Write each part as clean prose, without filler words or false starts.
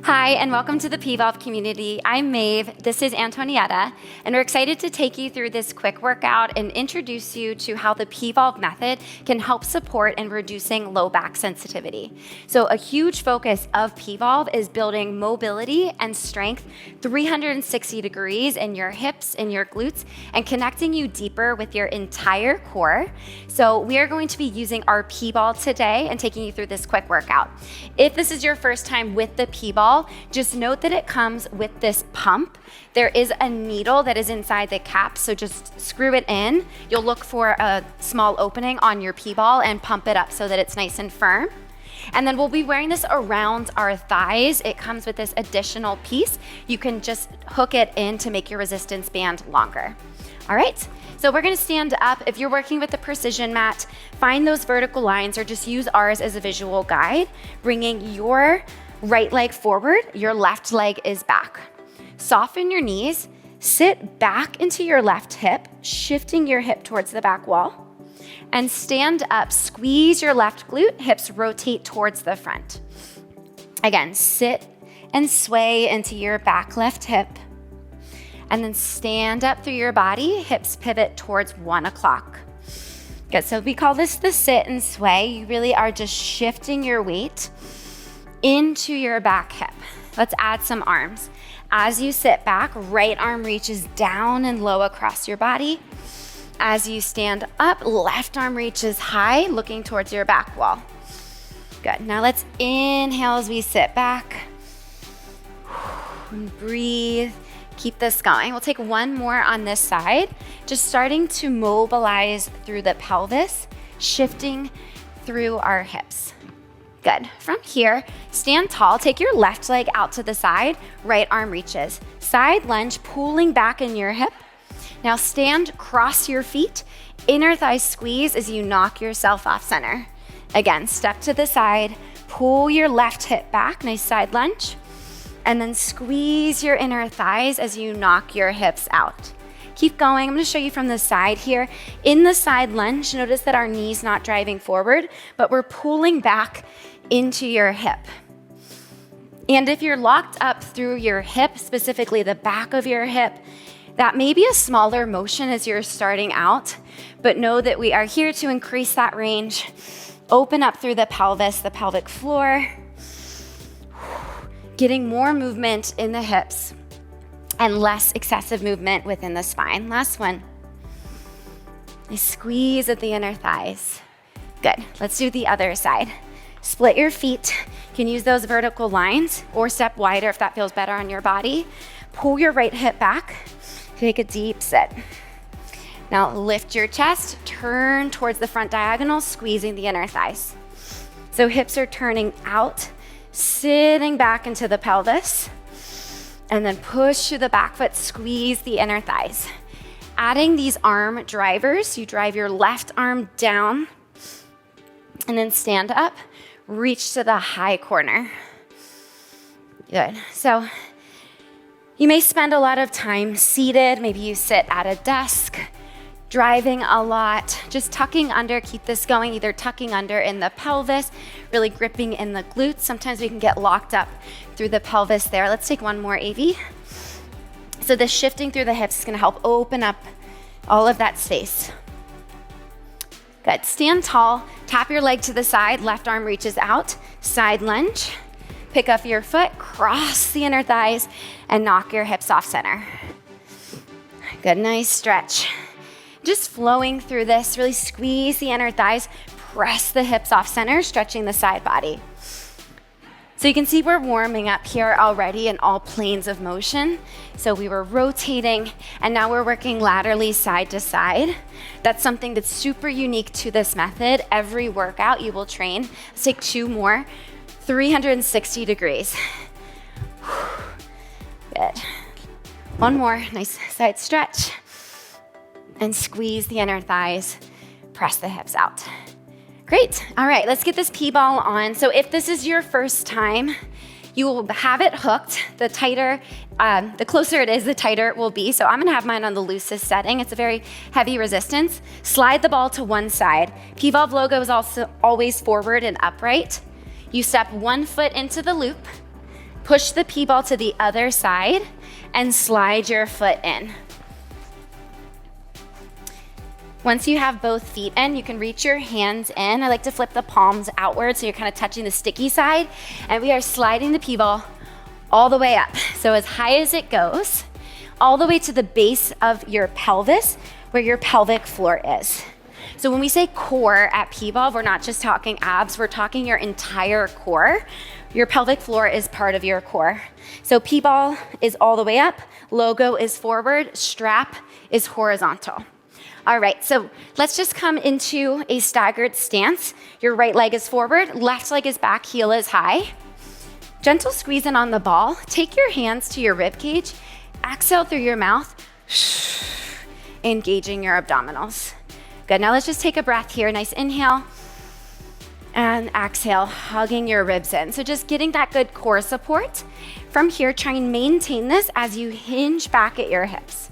Hi, and welcome to the Pvolve community. I'm Maeve, this is Antonietta, and we're excited to take you through this quick workout and introduce you to how the Pvolve method can help support in reducing low back sensitivity. So a huge focus of Pvolve is building mobility and strength 360 degrees in your hips, in your glutes, and connecting you deeper with your entire core. So we are going to be using our P.ball today and taking you through this quick workout. If this is your first time with the P.ball, just note that it comes with this pump. There is a needle that is inside the cap, so just screw it in. You'll look for a small opening on your P.ball and pump it up so that it's nice and firm. And then we'll be wearing this around our thighs. It comes with this additional piece. You can just hook it in to make your resistance band longer. All right, so we're gonna stand up. If you're working with the precision mat, find those vertical lines or just use ours as a visual guide, bringing your right leg forward, your left leg is back. Soften your knees, sit back into your left hip, shifting your hip towards the back wall, and stand up, squeeze your left glute, hips rotate towards the front. Again, sit and sway into your back left hip, and then stand up through your body, hips pivot towards 1 o'clock. Good, so we call this the sit and sway. You really are just shifting your weight into your back hip. Let's add some arms. As you sit back, right arm reaches down and low across your body. As you stand up, left arm reaches high, looking towards your back wall. Good, now let's inhale as we sit back. And breathe, keep this going. We'll take one more on this side, just starting to mobilize through the pelvis, shifting through our hips. Good. From here, stand tall, take your left leg out to the side, right arm reaches. Side lunge, pulling back in your hip. Now stand, cross your feet, inner thigh squeeze as you knock yourself off center. Again, step to the side, pull your left hip back, nice side lunge, and then squeeze your inner thighs as you knock your hips out. Keep going. I'm going to show you from the side here. In the side lunge, notice that our knee's not driving forward, but we're pulling back into your hip. And if you're locked up through your hip, specifically the back of your hip, that may be a smaller motion as you're starting out, but know that we are here to increase that range. Open up through the pelvis, the pelvic floor, getting more movement in the hips and less excessive movement within the spine. Last one. Nice squeeze at the inner thighs. Good. Let's do the other side. Split your feet. You can use those vertical lines or step wider if that feels better on your body. Pull your right hip back. Take a deep sit. Now lift your chest, turn towards the front diagonal, squeezing the inner thighs. So hips are turning out, sitting back into the pelvis, and then push to the back foot, squeeze the inner thighs. Adding these arm drivers, you drive your left arm down, and then stand up, reach to the high corner. Good. So you may spend a lot of time seated. Maybe you sit at a desk, driving a lot, just tucking under. Keep this going, either tucking under in the pelvis, really gripping in the glutes. Sometimes we can get locked up through the pelvis there. Let's take one more, AV. So the shifting through the hips is gonna help open up all of that space. Good, stand tall, tap your leg to the side, left arm reaches out, side lunge. Pick up your foot, cross the inner thighs, and knock your hips off center. Good, nice stretch. Just flowing through this, really squeeze the inner thighs, press the hips off center, stretching the side body. So you can see we're warming up here already in all planes of motion. So we were rotating, and now we're working laterally side to side. That's something that's super unique to this method. Every workout you will train. Let's take two more. 360 degrees. Good. One more, nice side stretch. And squeeze the inner thighs, press the hips out. Great, all right, let's get this P.ball on. So if this is your first time, you will have it hooked. The tighter, the closer it is, the tighter it will be. So I'm gonna have mine on the loosest setting. It's a very heavy resistance. Slide the ball to one side. Pvolve logo is also always forward and upright. You step one foot into the loop, Push the P-ball to the other side and slide your foot in. Once you have both feet in, you can reach your hands in. I like to flip the palms outward so you're kind of touching the sticky side. And we are sliding the P-ball all the way up. So as high as it goes, all the way to the base of your pelvis where your pelvic floor is. So when we say core at Pvolve, we're not just talking abs, we're talking your entire core. Your pelvic floor is part of your core. So P-ball is all the way up, logo is forward, strap is horizontal. All right, so let's just come into a staggered stance. Your right leg is forward, left leg is back, heel is high. Gentle squeeze in on the ball. Take your hands to your rib cage, exhale through your mouth, engaging your abdominals. Good, now let's just take a breath here. Nice inhale and exhale, hugging your ribs in. So just getting that good core support. From here, try and maintain this as you hinge back at your hips.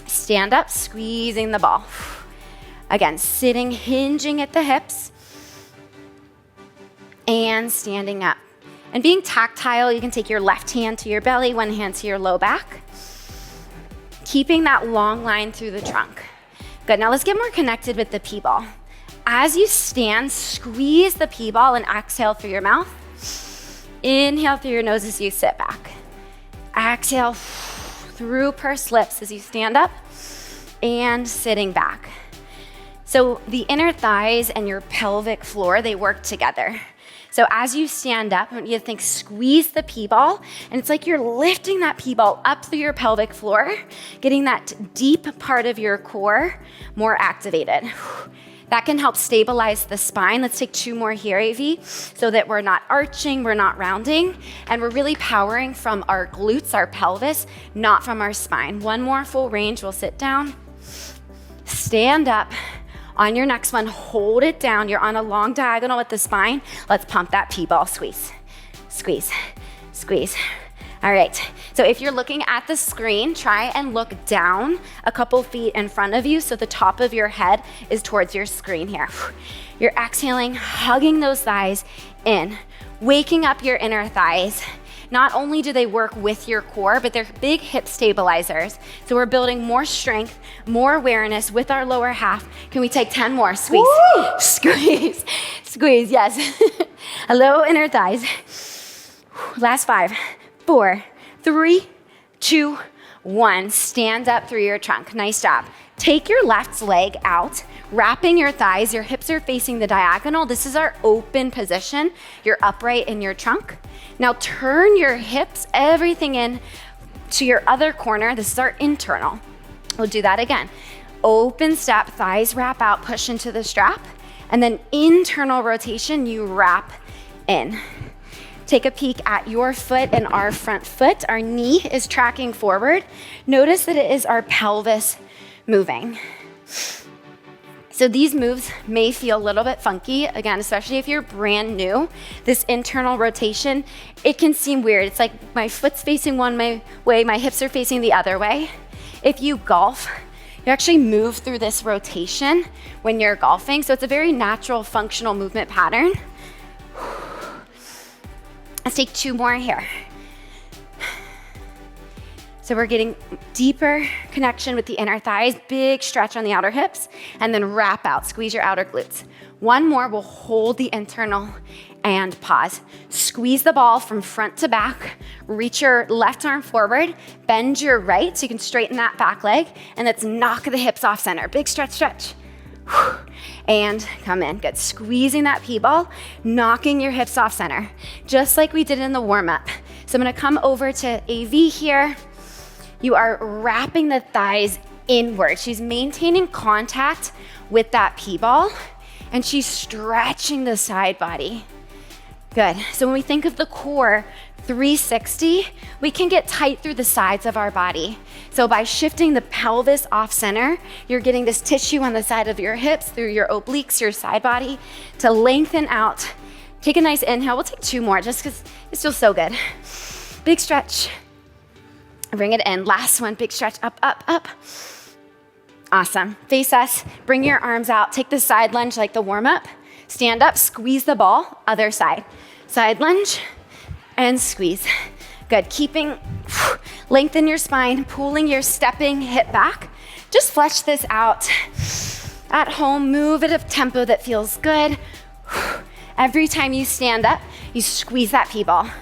Stand up, squeezing the ball. Again, sitting, hinging at the hips, and standing up. And being tactile, you can take your left hand to your belly, one hand to your low back, keeping that long line through the trunk. Good, now let's get more connected with the P-ball. As you stand, squeeze the P-ball and exhale through your mouth. Inhale through your nose as you sit back. Exhale through pursed lips as you stand up and sitting back. So the inner thighs and your pelvic floor, they work together. So as you stand up, I want you to think, squeeze the P-ball, and it's like you're lifting that P-ball up through your pelvic floor, getting that deep part of your core more activated. That can help stabilize the spine. Let's take 2 more here, AV, so that we're not arching, we're not rounding, and we're really powering from our glutes, our pelvis, not from our spine. 1 more full range, we'll sit down, stand up. On your next one, hold it down. You're on a long diagonal with the spine. Let's pump that P-ball, squeeze, squeeze, squeeze. All right, so if you're looking at the screen, try and look down a couple feet in front of you so the top of your head is towards your screen here. You're exhaling, hugging those thighs in, waking up your inner thighs. Not only do they work with your core, but they're big hip stabilizers. So we're building more strength, more awareness with our lower half. Can we take 10 more? Squeeze, woo! Squeeze, squeeze, yes. Hello, inner thighs. Last 5, 4, 3, 2, 1. Stand up through your trunk. Nice job. Take your left leg out, wrapping your thighs. Your hips are facing the diagonal. This is our open position. You're upright in your trunk. Now turn your hips, everything in to your other corner. This is our internal. We'll do that again. Open step, thighs wrap out, push into the strap, and then internal rotation, you wrap in. Take a peek at your foot and our front foot. Our knee is tracking forward. Notice that it is our pelvis moving. So these moves may feel a little bit funky, again, especially if you're brand new. This internal rotation, it can seem weird. It's like my foot's facing one way, my hips are facing the other way. If you golf, you actually move through this rotation when you're golfing. So it's a very natural functional movement pattern. Let's take 2 more here. So we're getting deeper connection with the inner thighs, big stretch on the outer hips, and then wrap out, squeeze your outer glutes. 1 more, we'll hold the internal and pause. Squeeze the ball from front to back, reach your left arm forward, bend your right so you can straighten that back leg, and let's knock the hips off center. Big stretch, stretch. And come in, good. Squeezing that P-ball, knocking your hips off center, just like we did in the warm-up. So I'm gonna come over to AV here. You are wrapping the thighs inward. She's maintaining contact with that P-ball, and she's stretching the side body. Good. So when we think of the core 360, we can get tight through the sides of our body. So by shifting the pelvis off center, you're getting this tissue on the side of your hips, through your obliques, your side body, to lengthen out. Take a nice inhale. We'll take 2 more just because it feels so good. Big stretch. Bring it in. Last one, big stretch, up, up, up. Awesome. Face us, bring your arms out, take the side lunge like the warm-up. Stand up, squeeze the ball, other side. Side lunge, and squeeze. Good, keeping, lengthen your spine, pulling your stepping hip back. Just flesh this out. At home, move at a tempo that feels good. Every time you stand up, you squeeze that P-ball. All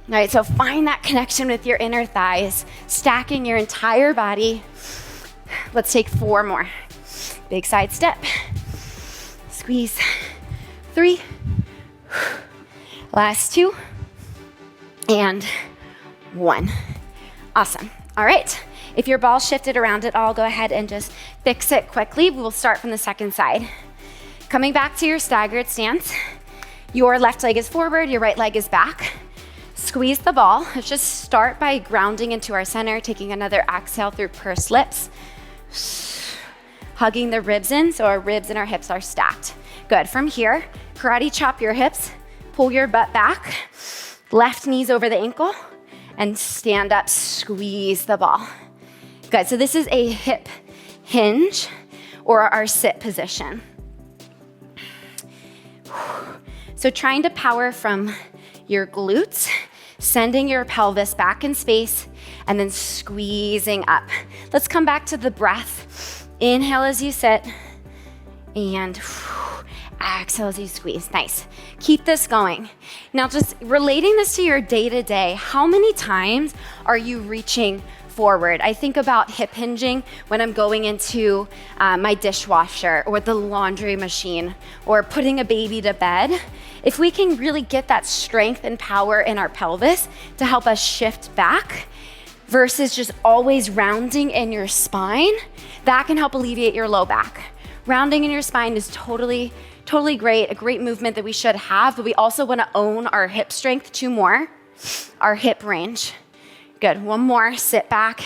right, so find that connection with your inner thighs, stacking your entire body. Let's take 4 more. Big side step. Squeeze. 3. Last 2. And 1. Awesome. All right. If your ball shifted around at all, go ahead and just fix it quickly. We'll start from the second side. Coming back to your staggered stance. Your left leg is forward, your right leg is back. Squeeze the ball. Let's just start by grounding into our center, taking another exhale through pursed lips. Hugging the ribs in so our ribs and our hips are stacked. Good. From here, karate chop your hips, pull your butt back. Left knees over the ankle and stand up, squeeze the ball. Good, so this is a hip hinge or our sit position. So trying to power from your glutes, sending your pelvis back in space and then squeezing up. Let's come back to the breath. Inhale as you sit and exhale as you squeeze. Nice. Keep this going. Now just relating this to your day-to-day, how many times are you reaching forward? I think about hip hinging when I'm going into my dishwasher or the laundry machine or putting a baby to bed. If we can really get that strength and power in our pelvis to help us shift back versus just always rounding in your spine, that can help alleviate your low back. Rounding in your spine is totally great, a great movement that we should have, but we also want to own our hip strength. 2 more, our hip range. Good, 1 more, sit back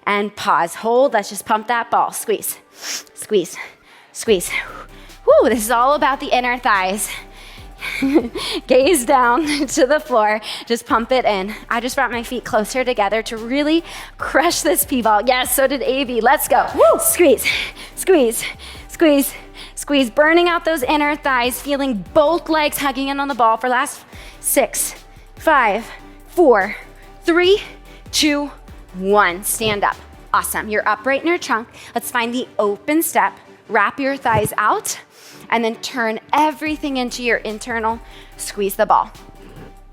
and pause. Hold, let's just pump that ball. Squeeze, squeeze, squeeze. Woo, this is all about the inner thighs. Gaze down to the floor, just pump it in. I just brought my feet closer together to really crush this P-ball. Yes, so did AB, let's go. Woo. Squeeze, squeeze, squeeze, squeeze, burning out those inner thighs, feeling both legs hugging in on the ball for last 6, 5, 4, 3, 2, 1. Stand up. Awesome. You're upright in your trunk. Let's find the open step. Wrap your thighs out and then turn everything into your internal. Squeeze the ball.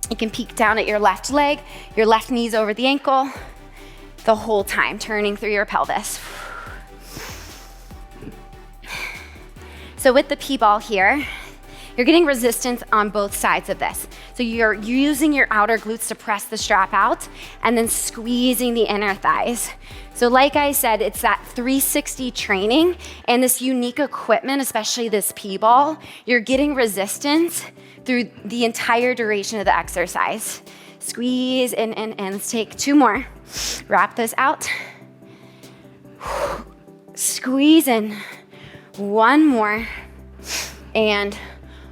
You can peek down at your left leg, your left knee's over the ankle, the whole time, turning through your pelvis. So with the P-ball here, you're getting resistance on both sides of this. So you're using your outer glutes to press the strap out and then squeezing the inner thighs. So like I said, it's that 360 training and this unique equipment, especially this P-ball, you're getting resistance through the entire duration of the exercise. Squeeze in, let's take 2 more. Wrap this out. Squeeze in. 1 more. And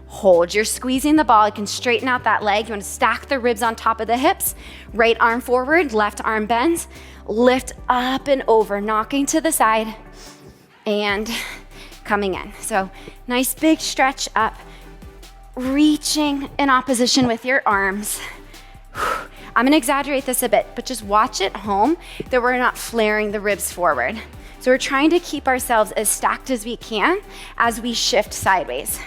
hold. You're squeezing the ball. You can straighten out that leg. You want to stack the ribs on top of the hips. Right arm forward, left arm bends. Lift up and over, knocking to the side and coming in. So nice big stretch up, reaching in opposition with your arms. I'm gonna exaggerate this a bit, but just watch at home that we're not flaring the ribs forward. So we're trying to keep ourselves as stacked as we can as we shift sideways.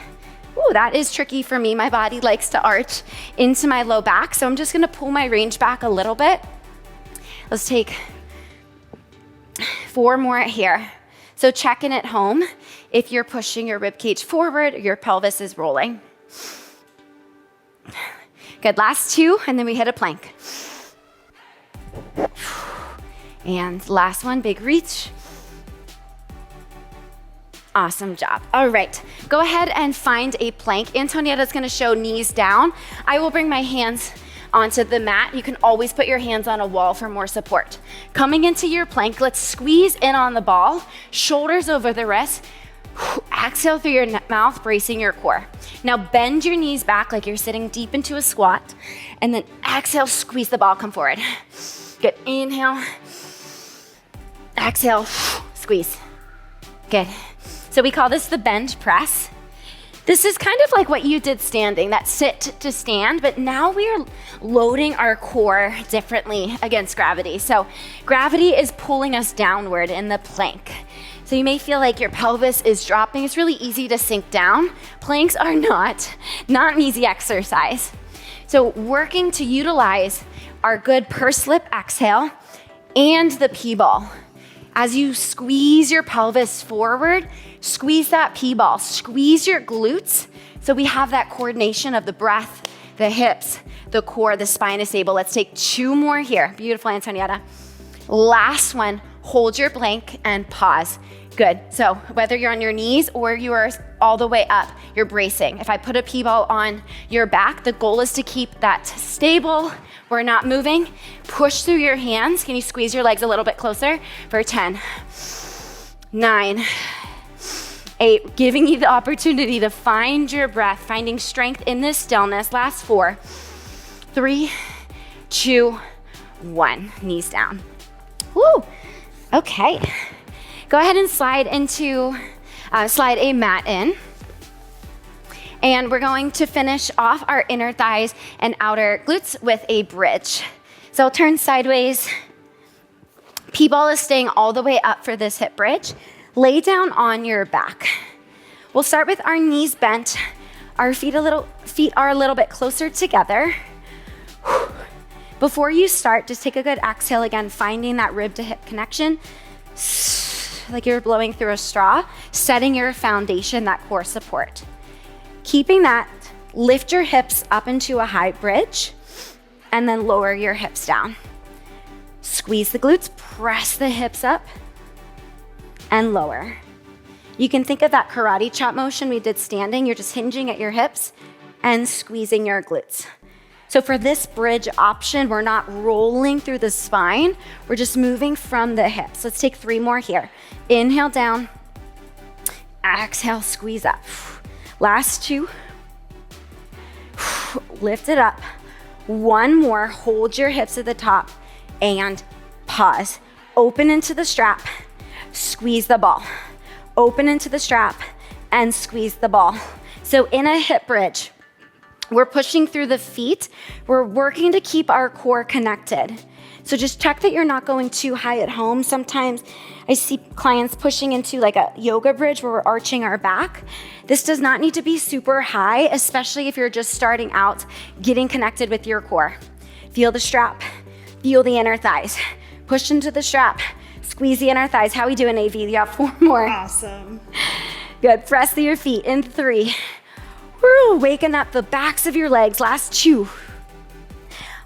Ooh, that is tricky for me. My body likes to arch into my low back, so I'm just gonna pull my range back a little bit. Let's take 4 more here. So check in at home if you're pushing your rib cage forward, your pelvis is rolling. Good, last 2, and then we hit a plank. And last one, big reach. Awesome job. All right, go ahead and find a plank. Antonietta's gonna show knees down. I will bring my hands onto the mat. You can always put your hands on a wall for more support. Coming into your plank, let's squeeze in on the ball, shoulders over the wrist. Exhale through your mouth, bracing your core. Now bend your knees back like you're sitting deep into a squat, and then exhale, squeeze the ball, come forward. Good, inhale, exhale, squeeze. Good. So we call this the bend press. This is kind of like what you did standing, that sit to stand, but now we are loading our core differently against gravity. So gravity is pulling us downward in the plank. So you may feel like your pelvis is dropping. It's really easy to sink down. Planks are not an easy exercise. So working to utilize our good pursed lip exhale and the P.ball. As you squeeze your pelvis forward, squeeze that P.ball, squeeze your glutes. So we have that coordination of the breath, the hips, the core, the spine is stable. Let's take 2 more here. Beautiful, Antonietta. Last one, hold your plank and pause. Good, so whether you're on your knees or you are all the way up, you're bracing. If I put a P.ball on your back, the goal is to keep that stable. We're not moving. Push through your hands. Can you squeeze your legs a little bit closer? For 10, 9, 8, giving you the opportunity to find your breath, finding strength in this stillness. Last 4, 3, 2, 1. Knees down. Woo, okay. Go ahead and slide a mat in. And we're going to finish off our inner thighs and outer glutes with a bridge. So turn sideways. P.ball is staying all the way up for this hip bridge. Lay down on your back. We'll start with our knees bent. Our feet are a little bit closer together. Before you start, just take a good exhale again, finding that rib to hip connection. Like you're blowing through a straw, setting your foundation, that core support. Keeping that, lift your hips up into a high bridge, and then lower your hips down. Squeeze the glutes, press the hips up, and lower. You can think of that karate chop motion we did standing. You're just hinging at your hips and squeezing your glutes. So for this bridge option, we're not rolling through the spine. We're just moving from the hips. Let's take 3 more here. Inhale down, exhale, squeeze up. Last 2, lift it up. 1 more, hold your hips at the top and pause. Open into the strap, squeeze the ball. Open into the strap and squeeze the ball. So in a hip bridge, we're pushing through the feet. We're working to keep our core connected. So just check that you're not going too high at home. Sometimes I see clients pushing into like a yoga bridge where we're arching our back. This does not need to be super high, especially if you're just starting out getting connected with your core. Feel the strap, feel the inner thighs. Push into the strap, squeeze the inner thighs. How we doing, AV? You got 4 more. Awesome. Good, press through your feet in 3. Woo, waking up the backs of your legs. Last 2.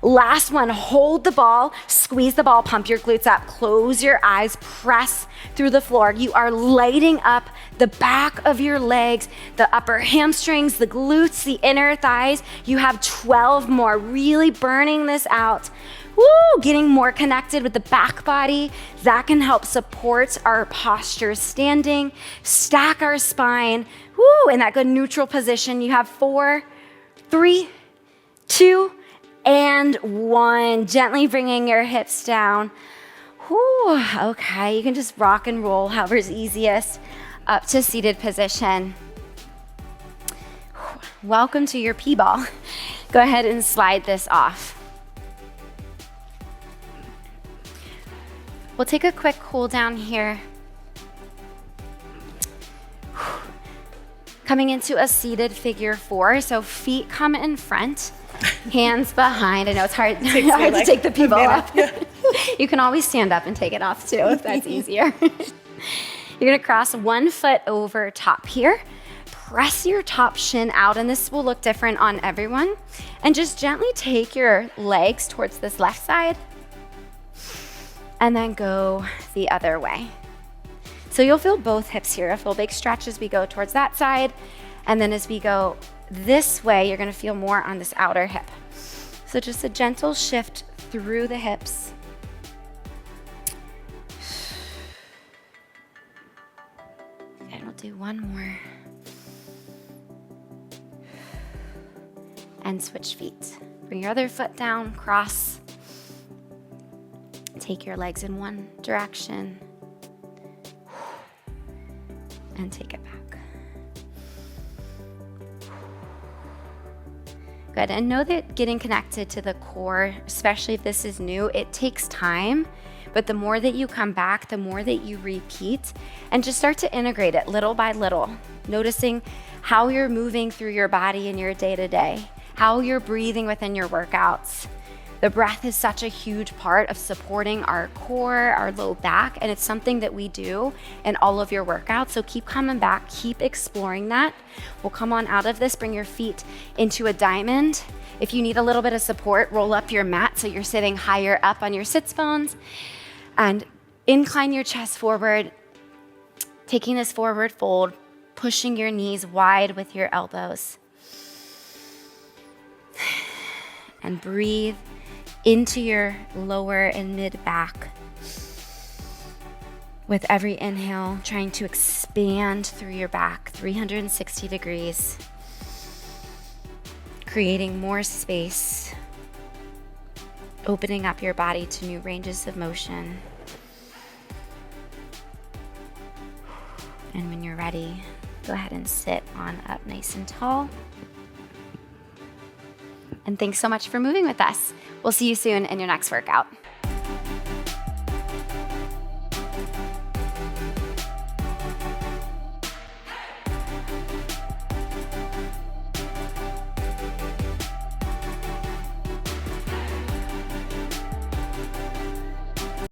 Last one, hold the ball, squeeze the ball, pump your glutes up, close your eyes, press through the floor. You are lighting up the back of your legs, the upper hamstrings, the glutes, the inner thighs. You have 12 more, really burning this out. Woo, getting more connected with the back body. That can help support our posture standing, stack our spine. Woo, in that good neutral position. You have 4, 3, 2, and 1. Gently bringing your hips down. Whew, okay, you can just rock and roll however's easiest up to seated position. Welcome to your P.ball. Go ahead and slide this off. We'll take a quick cool down here. Coming into a seated figure 4, so feet come in front. Hands behind. I know it's hard to take the P.ball off. Yeah. You can always stand up and take it off too if that's easier. You're gonna cross 1 foot over top here. Press your top shin out, and this will look different on everyone. And just gently take your legs towards this left side and then go the other way. So you'll feel both hips here. You'll feel big stretch as we go towards that side, and then as we go this way, you're gonna feel more on this outer hip. So just a gentle shift through the hips. And we'll do 1 more. And switch feet. Bring your other foot down, cross. Take your legs in one direction. And take it back. Good, and know that getting connected to the core, especially if this is new, it takes time, but the more that you come back, the more that you repeat, and just start to integrate it little by little, noticing how you're moving through your body in your day-to-day, how you're breathing within your workouts. The breath is such a huge part of supporting our core, our low back, and it's something that we do in all of your workouts. So keep coming back, keep exploring that. We'll come on out of this, bring your feet into a diamond. If you need a little bit of support, roll up your mat so you're sitting higher up on your sits bones, and incline your chest forward, taking this forward fold, pushing your knees wide with your elbows. And breathe into your lower and mid back. With every inhale, trying to expand through your back 360 degrees, creating more space, opening up your body to new ranges of motion. And when you're ready, go ahead and sit on up nice and tall. And thanks so much for moving with us. We'll see you soon in your next workout.